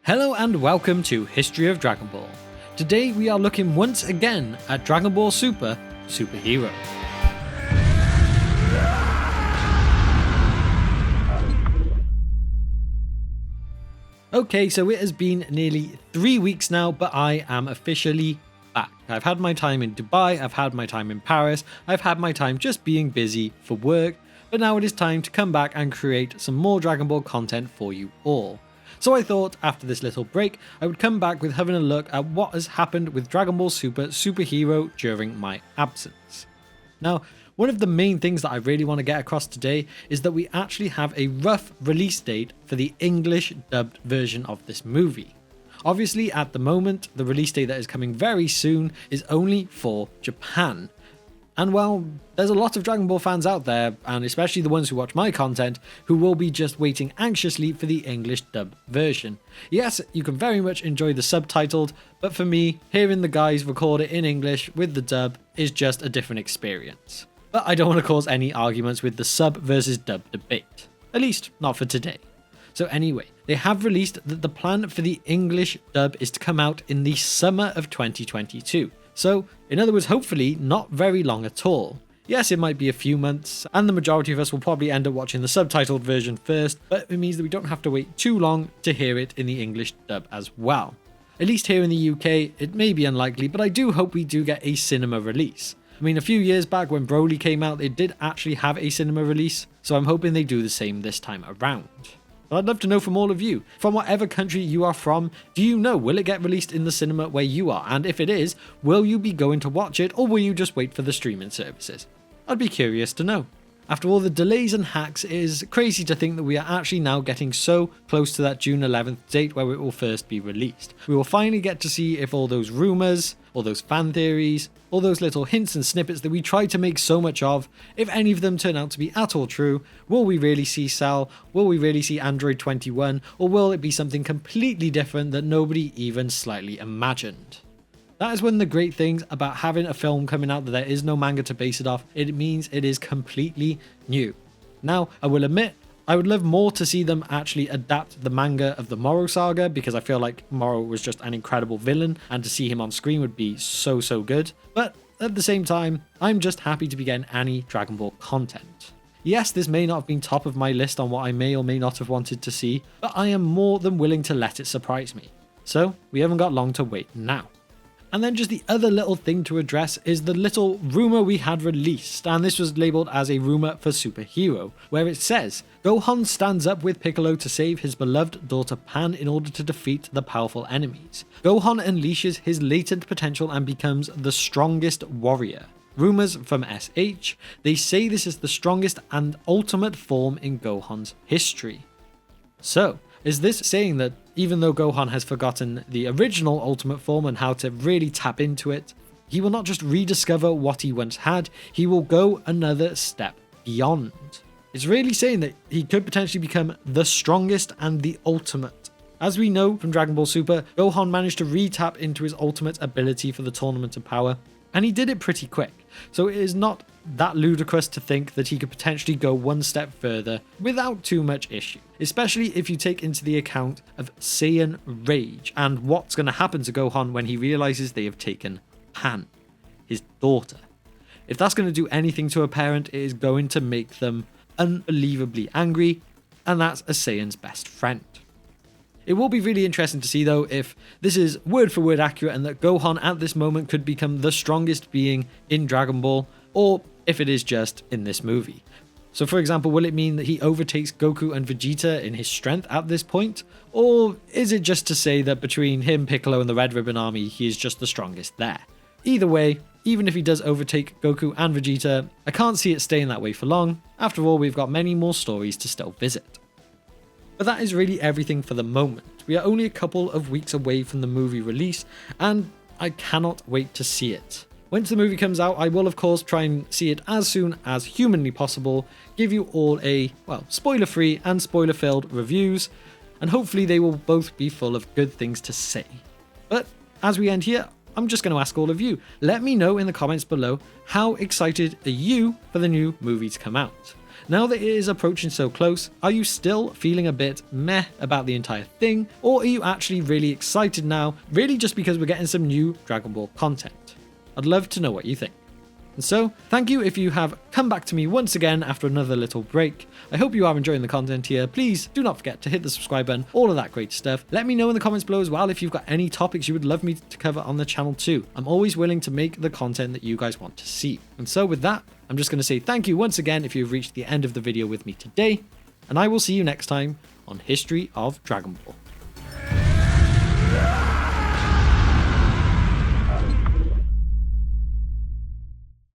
Hello and welcome to History of Dragon Ball. Today we are looking once again at Dragon Ball Super Superhero. Okay, so it has been nearly 3 weeks now, but I am officially back. I've had my time in Dubai, I've had my time in Paris, I've had my time just being busy for work, but now it is time to come back and create some more Dragon Ball content for you all. So I thought after this little break, I would come back with having a look at what has happened with Dragon Ball Super Superhero during my absence. Now, one of the main things that I really want to get across today is that we actually have a rough release date for the English dubbed version of this movie. Obviously, at the moment, the release date that is coming very soon is only for Japan. And well, there's a lot of Dragon Ball fans out there, and especially the ones who watch my content, who will be just waiting anxiously for the English dub version. Yes, you can very much enjoy the subtitled, but for me, hearing the guys record it in English with the dub is just a different experience. But I don't want to cause any arguments with the sub versus dub debate. At least, not for today. So anyway, they have released that the plan for the English dub is to come out in the summer of 2022. So, in other words, hopefully not very long at all. Yes, it might be a few months, and the majority of us will probably end up watching the subtitled version first, but it means that we don't have to wait too long to hear it in the English dub as well. At least here in the UK, it may be unlikely, but I do hope we do get a cinema release. I mean, a few years back when Broly came out, they did actually have a cinema release, so I'm hoping they do the same this time around. But I'd love to know from all of you, from whatever country you are from, do you know, will it get released in the cinema where you are? And if it is, will you be going to watch it, or will you just wait for the streaming services? I'd be curious to know. After all the delays and hacks, it is crazy to think that we are actually now getting so close to that June 11th date where it will first be released. We will finally get to see if all those rumours, all those fan theories, all those little hints and snippets that we tried to make so much of, if any of them turn out to be at all true. Will we really see Cell? Will we really see Android 21? Or will it be something completely different that nobody even slightly imagined? That is one of the great things about having a film coming out that there is no manga to base it off. It means it is completely new. Now, I will admit, I would love more to see them actually adapt the manga of the Moro saga, because I feel like Moro was just an incredible villain, and to see him on screen would be so good. But at the same time, I'm just happy to be getting any Dragon Ball content. Yes, this may not have been top of my list on what I may or may not have wanted to see, but I am more than willing to let it surprise me. So, we haven't got long to wait now. And then just the other little thing to address is the little rumour we had released, and this was labelled as a rumour for Superhero, where it says, Gohan stands up with Piccolo to save his beloved daughter Pan in order to defeat the powerful enemies. Gohan unleashes his latent potential and becomes the strongest warrior. Rumours from SH, they say this is the strongest and ultimate form in Gohan's history. So, is this saying that even though Gohan has forgotten the original ultimate form and how to really tap into it, he will not just rediscover what he once had, he will go another step beyond. It's really saying that he could potentially become the strongest and the ultimate. As we know from Dragon Ball Super, Gohan managed to re-tap into his ultimate ability for the Tournament of Power, and he did it pretty quick, so it is not that ludicrous to think that he could potentially go one step further without too much issue, especially if you take into the account of Saiyan Rage and what's going to happen to Gohan when he realizes they have taken Pan, his daughter. If that's going to do anything to a parent, it is going to make them unbelievably angry, and that's a Saiyan's best friend. It will be really interesting to see though if this is word for word accurate and that Gohan at this moment could become the strongest being in Dragon Ball, or if it is just in this movie. So for example, will it mean that he overtakes Goku and Vegeta in his strength at this point? Or is it just to say that between him, Piccolo and the Red Ribbon Army, he is just the strongest there? Either way, even if he does overtake Goku and Vegeta, I can't see it staying that way for long. After all, we've got many more stories to still visit. But that is really everything for the moment. We are only a couple of weeks away from the movie release, and I cannot wait to see it. Once the movie comes out, I will of course try and see it as soon as humanly possible, give you all a, well, spoiler-free and spoiler-filled reviews, and hopefully they will both be full of good things to say. But as we end here, I'm just going to ask all of you, let me know in the comments below, how excited are you for the new movie to come out? Now that it is approaching so close, are you still feeling a bit meh about the entire thing, or are you actually really excited now, really just because we're getting some new Dragon Ball content? I'd love to know what you think. And so, thank you if you have come back to me once again after another little break. I hope you are enjoying the content here. Please do not forget to hit the subscribe button, all of that great stuff. Let me know in the comments below as well if you've got any topics you would love me to cover on the channel too. I'm always willing to make the content that you guys want to see. And so with that, I'm just going to say thank you once again if you've reached the end of the video with me today, and I will see you next time on History of Dragon Ball.